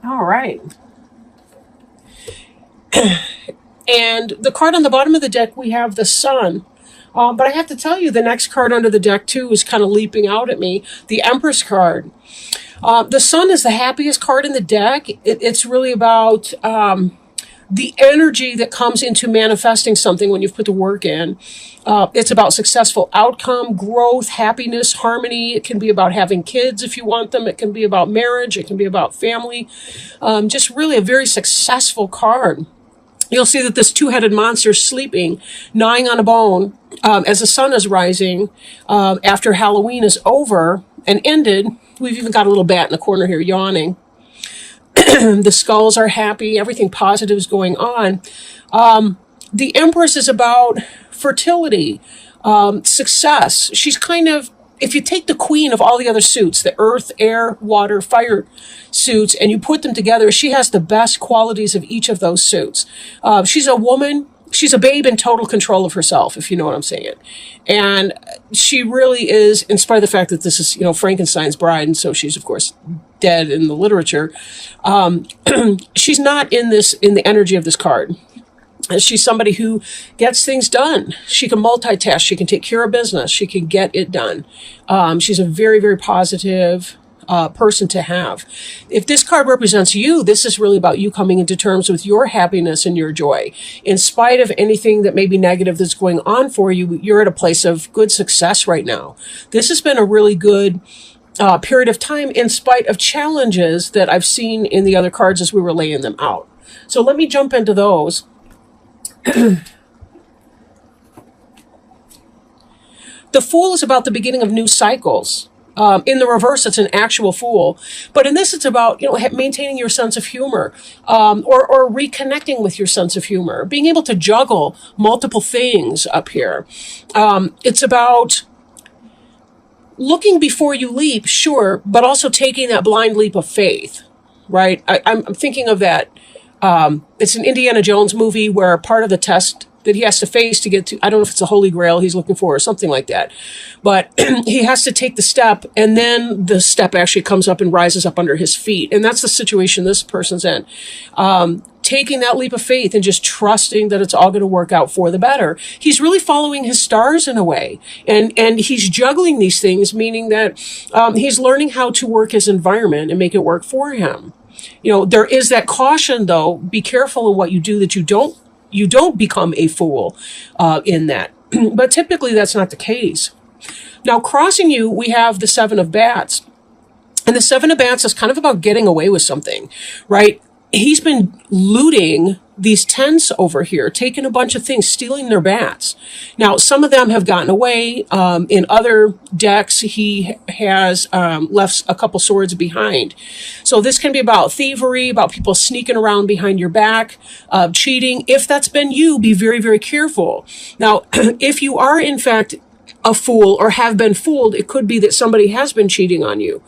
All right. And the card on the bottom of the deck, we have the Sun. But I have to tell you, the next card under the deck, too, is kind of leaping out at me. The Empress card. The Sun is the happiest card in the deck. It's really about the energy that comes into manifesting something when you've put the work in. It's about successful outcome, growth, happiness, harmony. It can be about having kids if you want them. It can be about marriage. It can be about family. Just really a very successful card. You'll see that this two-headed monster is sleeping, gnawing on a bone, as the sun is rising, after Halloween is over and ended. We've even got a little bat in the corner here yawning. The skulls are happy. Everything positive is going on. The Empress is about fertility, success. She's kind of, if you take the queen of all the other suits, the earth, air, water, fire suits, and you put them together, she has the best qualities of each of those suits. She's a woman. She's a babe in total control of herself, if you know what I'm saying. And she really is, in spite of the fact that this is, Frankenstein's bride, and so she's, of course, dead in the literature. She's not in the energy of this card. She's somebody who gets things done. She can multitask. She can take care of business. She can get it done. She's a very, very positive person to have. If this card represents you, this is really about you coming into terms with your happiness and your joy. In spite of anything that may be negative that's going on for you, you're at a place of good success right now. This has been a really good period of time in spite of challenges that I've seen in the other cards as we were laying them out. So let me jump into those. The Fool is about the beginning of new cycles. In the reverse, it's an actual fool. But in this, it's about, maintaining your sense of humor, or reconnecting with your sense of humor, being able to juggle multiple things up here. It's about looking before you leap, sure, but also taking that blind leap of faith, right? I'm thinking of that. It's an Indiana Jones movie where part of the test that he has to face to get to, I don't know if it's the Holy Grail he's looking for or something like that, but he has to take the step, and then the step actually comes up and rises up under his feet. And that's the situation this person's in. Taking that leap of faith and just trusting that it's all going to work out for the better. He's really following his stars in a way. And he's juggling these things, meaning that he's learning how to work his environment and make it work for him. There is that caution, though. Be careful in what you do, that you don't become a fool in that. But typically that's not the case. Now, crossing you, we have the Seven of Bats. And the Seven of Bats is kind of about getting away with something, right? He's been looting these tents over here, taking a bunch of things, stealing their bats. Now, some of them have gotten away. In other decks, he has left a couple swords behind. So this can be about thievery, about people sneaking around behind your back, cheating. If that's been you, be very, very careful. Now, if you are, in fact, a fool or have been fooled, it could be that somebody has been cheating on you.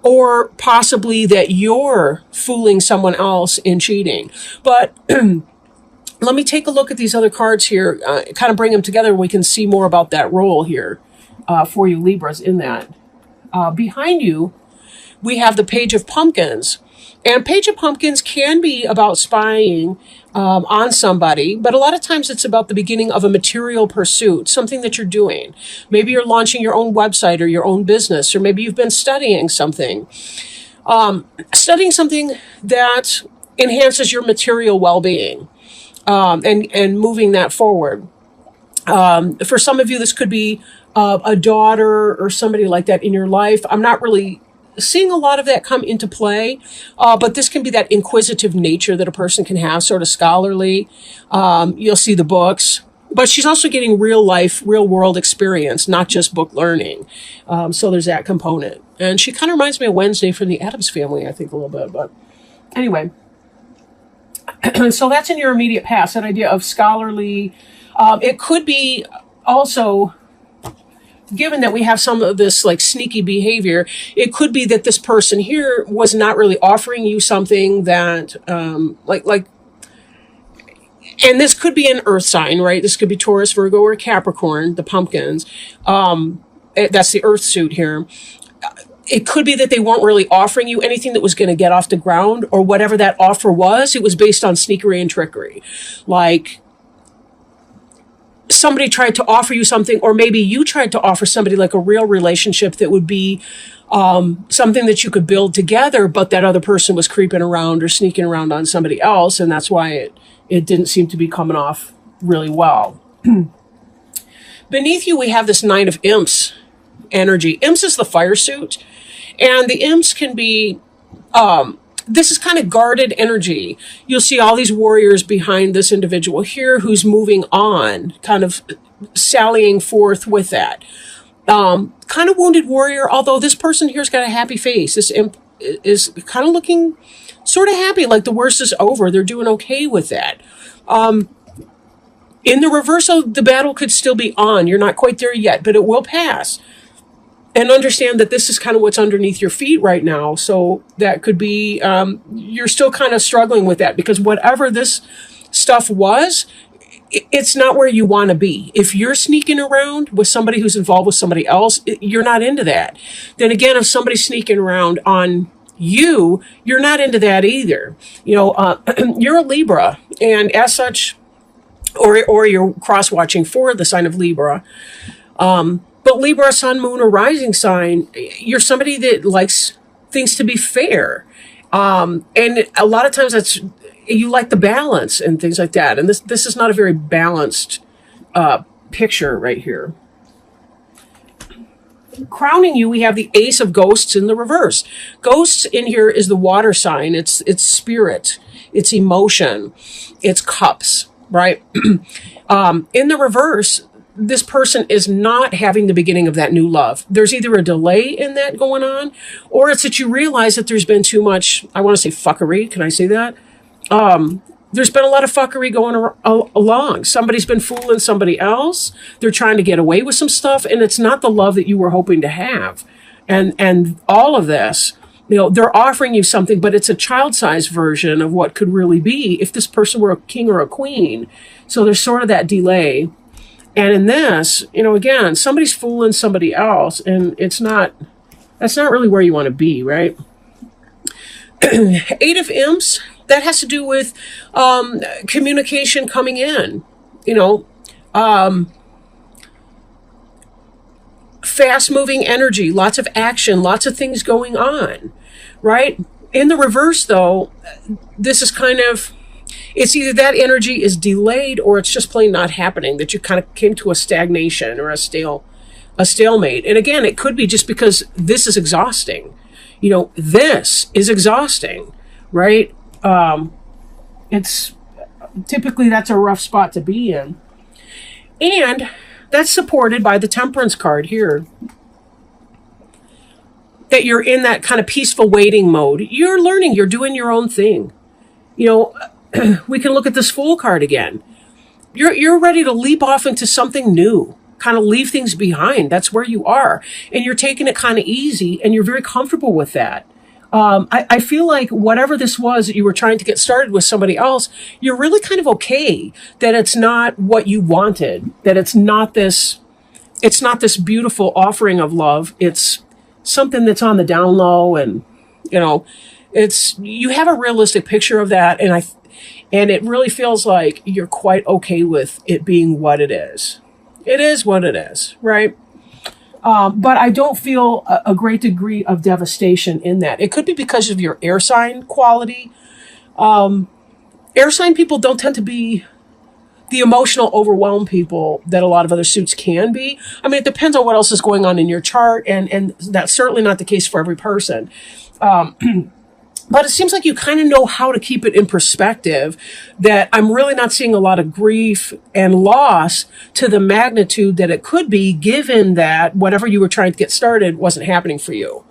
Or possibly that you're fooling someone else in cheating. But let me take a look at these other cards here, kind of bring them together, and we can see more about that role here for you Libras in that. Behind you, we have the Page of Pumpkins. And Page of Pumpkins can be about spying on somebody, but a lot of times it's about the beginning of a material pursuit, something that you're doing. Maybe you're launching your own website or your own business, or maybe you've been studying something. Studying something that enhances your material well-being, and moving that forward. For some of you, this could be a daughter or somebody like that in your life. I'm not really seeing a lot of that come into play, but this can be that inquisitive nature that a person can have, sort of scholarly. You'll see the books, but she's also getting real life, real world experience, not just book learning. So there's that component. And she kind of reminds me of Wednesday from the Addams Family, I think, a little bit. But anyway, so that's in your immediate past, that idea of scholarly. It could be also, given that we have some of this like sneaky behavior, it could be that this person here was not really offering you something that, and this could be an earth sign, right? This could be Taurus, Virgo, or Capricorn, the pumpkins. That's the earth suit here. it could be that they weren't really offering you anything that was going to get off the ground, or whatever that offer was, it was based on sneakery and trickery. Like, somebody tried to offer you something, or maybe you tried to offer somebody like a real relationship that would be something that you could build together, but that other person was creeping around or sneaking around on somebody else, and that's why it didn't seem to be coming off really well. Beneath you, we have this Nine of Imps energy. Imps is the fire suit, and the imps can be, this is kind of guarded energy. You'll see all these warriors behind this individual here who's moving on, kind of sallying forth with that. Kind of wounded warrior, although this person here's got a happy face. This imp is kind of looking sort of happy, like the worst is over. They're doing okay with that. In the reverse, the battle could still be on. You're not quite there yet, but it will pass. And understand that this is kind of what's underneath your feet right now. So that could be, you're still kind of struggling with that, because whatever this stuff was, it's not where you want to be. If you're sneaking around with somebody who's involved with somebody else, you're not into that. Then again, if somebody's sneaking around on you, you're not into that either. You know, you're a Libra, and as such, or you're cross-watching for the sign of Libra. But Libra, sun, moon, or rising sign, you're somebody that likes things to be fair. And a lot of times you like the balance and things like that. And this is not a very balanced picture right here. Crowning you, we have the Ace of Ghosts in the reverse. Ghosts in here is the water sign. It's spirit. It's emotion. It's cups, right? In the reverse, this person is not having the beginning of that new love. There's either a delay in that going on, or it's that you realize that there's been too much, I want to say fuckery. Can I say that? There's been a lot of fuckery going along. Somebody's been fooling somebody else. They're trying to get away with some stuff, and it's not the love that you were hoping to have. And all of this, you know, they're offering you something, but it's a child-sized version of what could really be if this person were a king or a queen. So there's sort of that delay. And in this, you know, again, somebody's fooling somebody else, and that's not really where you want to be, right? Eight of Imps, that has to do with communication coming in, you know, fast-moving energy, lots of action, lots of things going on, right? In the reverse, though, this is kind of, it's either that energy is delayed or it's just plain not happening, that you kind of came to a stagnation or a stalemate. And again, it could be just because this is exhausting. You know, this is exhausting, right? It's typically, that's a rough spot to be in. And that's supported by the Temperance card here. That you're in that kind of peaceful waiting mode. You're learning, you're doing your own thing. You know, we can look at this Fool card again. You're ready to leap off into something new, kind of leave things behind. That's where you are. And you're taking it kind of easy, and you're very comfortable with that. I feel like whatever this was that you were trying to get started with somebody else, you're really kind of okay that it's not what you wanted, that it's not this beautiful offering of love. It's something that's on the down low, and, you know, you have a realistic picture of that, and it really feels like you're quite okay with it being what it is. It is what it is, right? But I don't feel a great degree of devastation in that. It could be because of your air sign quality. Air sign people don't tend to be the emotional, overwhelmed people that a lot of other suits can be. I mean, it depends on what else is going on in your chart, and that's certainly not the case for every person. But it seems like you kind of know how to keep it in perspective, that I'm really not seeing a lot of grief and loss to the magnitude that it could be, given that whatever you were trying to get started wasn't happening for you.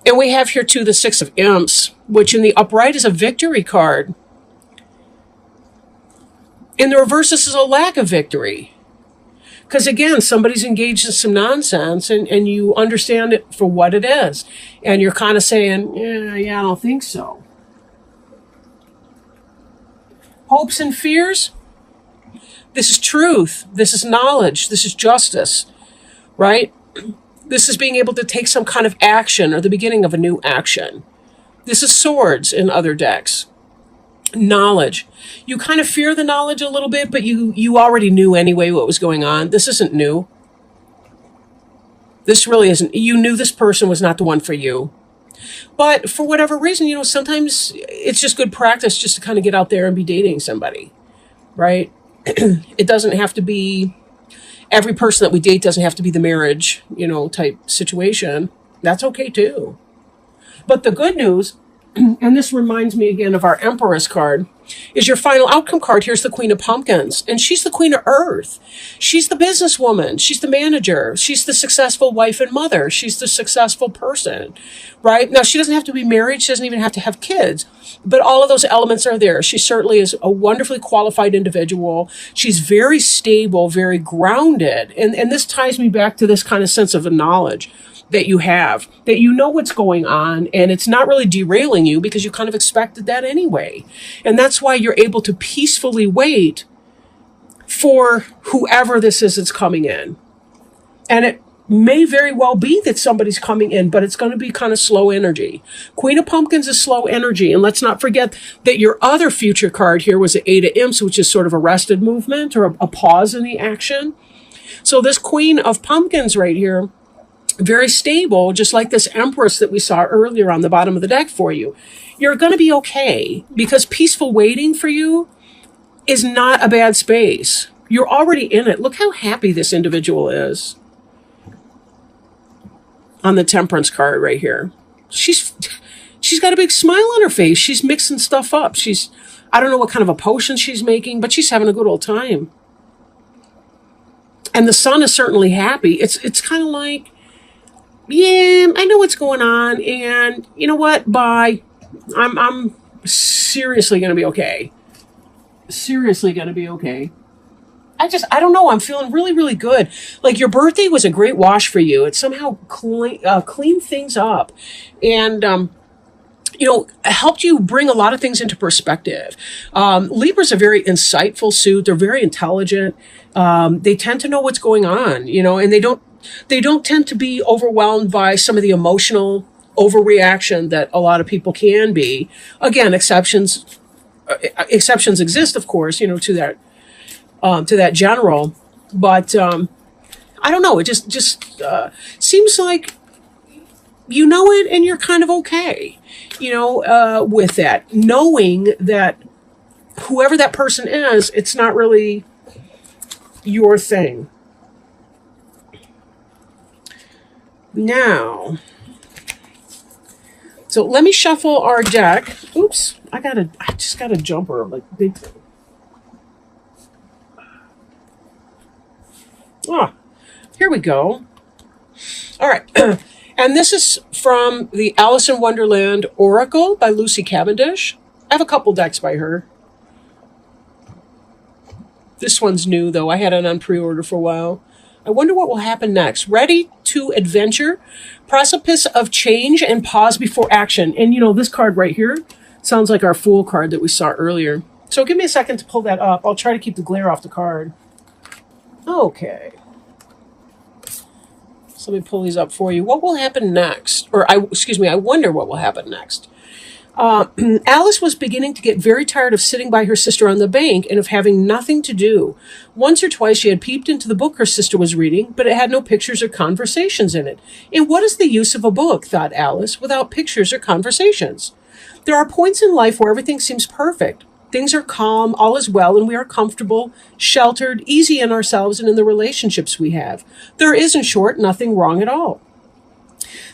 And we have here too the Six of Imps, which in the upright is a victory card. In the reverse, this is a lack of victory. Because again, somebody's engaged in some nonsense, and you understand it for what it is. And you're kind of saying, yeah, I don't think so. Hopes and fears. This is truth. This is knowledge. This is justice, right? This is being able to take some kind of action or the beginning of a new action. This is swords in other decks. Knowledge. You kind of fear the knowledge a little bit, but you already knew anyway what was going on. This isn't new. This really isn't. You knew this person was not the one for you. But for whatever reason, sometimes it's just good practice just to kind of get out there and be dating somebody, right? It doesn't have to be, every person that we date doesn't have to be the marriage, type situation. That's okay too. But the good news, and this reminds me again of our Empress card, is your final outcome card. Here's the Queen of Pumpkins, and she's the Queen of Earth. She's the businesswoman. She's the manager. She's the successful wife and mother. She's the successful person, right? Now, she doesn't have to be married. She doesn't even have to have kids, but all of those elements are there. She certainly is a wonderfully qualified individual. She's very stable, very grounded, and this ties me back to this kind of sense of knowledge that you have, that you know what's going on, and it's not really derailing you because you kind of expected that anyway. And that's why you're able to peacefully wait for whoever this is that's coming in. And it may very well be that somebody's coming in, but it's going to be kind of slow energy. Queen of Pumpkins is slow energy. And let's not forget that your other future card here was the Eight of Imps, which is sort of arrested movement or a pause in the action. So this Queen of Pumpkins right here, very stable, just like this Empress that we saw earlier on the bottom of the deck for you. You're going to be okay because peaceful waiting for you is not a bad space. You're already in it. Look how happy this individual is on the Temperance card right here. She's got a big smile on her face. She's mixing stuff up. I don't know what kind of a potion she's making, but she's having a good old time. And the Sun is certainly happy. It's kind of like, yeah, I know what's going on, and you know what? Bye. I'm seriously going to be okay. Seriously going to be okay. I don't know. I'm feeling really, really good. Like your birthday was a great wash for you. It somehow cleaned things up, and helped you bring a lot of things into perspective. Libra's a very insightful suit. They're very intelligent. They tend to know what's going on, and they don't tend to be overwhelmed by some of the emotional overreaction that a lot of people can be. Again, exceptions exist, of course, to that general. But I don't know. It just seems like you know it, and you're kind of okay, with that, knowing that whoever that person is, it's not really your thing. Now, so let me shuffle our deck. Oops, I just got a jumper, like big thing. Here we go. All right. And this is from the Alice in Wonderland Oracle by Lucy Cavendish. I have a couple decks by her. This one's new, though. I had it on pre-order for a while. I wonder what will happen next. Ready to adventure, precipice of change, and pause before action. And this card right here sounds like our Fool card that we saw earlier. So give me a second to pull that up. I'll try to keep the glare off the card. Okay. So let me pull these up for you. What will happen next? I wonder what will happen next. Alice was beginning to get very tired of sitting by her sister on the bank and of having nothing to do. Once or twice she had peeped into the book her sister was reading, but it had no pictures or conversations in it. And what is the use of a book, thought Alice, without pictures or conversations? There are points in life where everything seems perfect. Things are calm, all is well, and we are comfortable, sheltered, easy in ourselves and in the relationships we have. There is, in short, nothing wrong at all.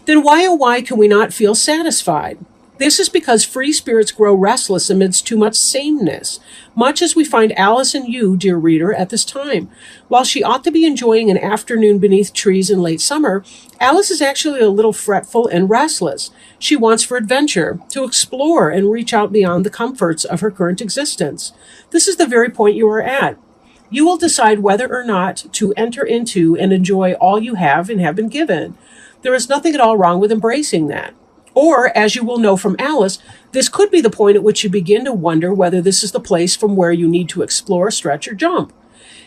Then why, oh why, can we not feel satisfied? This is because free spirits grow restless amidst too much sameness, much as we find Alice and you, dear reader, at this time. While she ought to be enjoying an afternoon beneath trees in late summer, Alice is actually a little fretful and restless. She wants for adventure, to explore and reach out beyond the comforts of her current existence. This is the very point you are at. You will decide whether or not to enter into and enjoy all you have and have been given. There is nothing at all wrong with embracing that. Or, as you will know from Alice, this could be the point at which you begin to wonder whether this is the place from where you need to explore, stretch, or jump.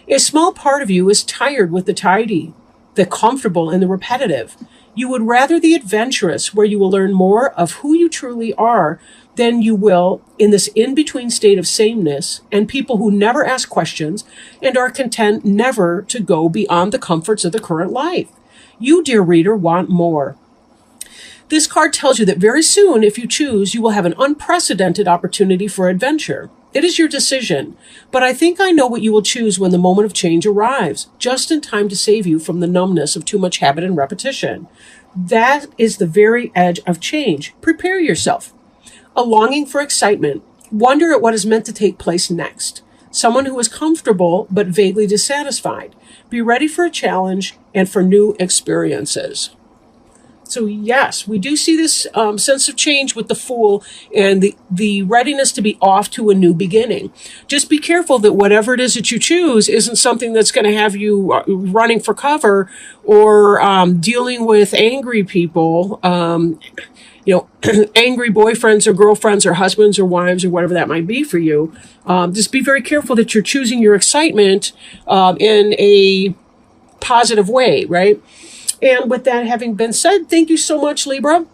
A small part of you is tired with the tidy. the comfortable and the repetitive. You would rather the adventurous, where you will learn more of who you truly are than you will in this in-between state of sameness, and people who never ask questions and are content never to go beyond the comforts of the current life. You, dear reader, want more. This card tells you that very soon, if you choose, you will have an unprecedented opportunity for adventure. It is your decision, but I think I know what you will choose when the moment of change arrives, just in time to save you from the numbness of too much habit and repetition. That is the very edge of change. Prepare yourself. A longing for excitement. Wonder at what is meant to take place next. Someone who is comfortable but vaguely dissatisfied. Be ready for a challenge and for new experiences. So yes, we do see this sense of change with the Fool and the readiness to be off to a new beginning. Just be careful that whatever it is that you choose isn't something that's going to have you running for cover or dealing with angry people, angry boyfriends or girlfriends or husbands or wives or whatever that might be for you. Just be very careful that you're choosing your excitement in a positive way, right? And with that having been said, thank you so much, Libra.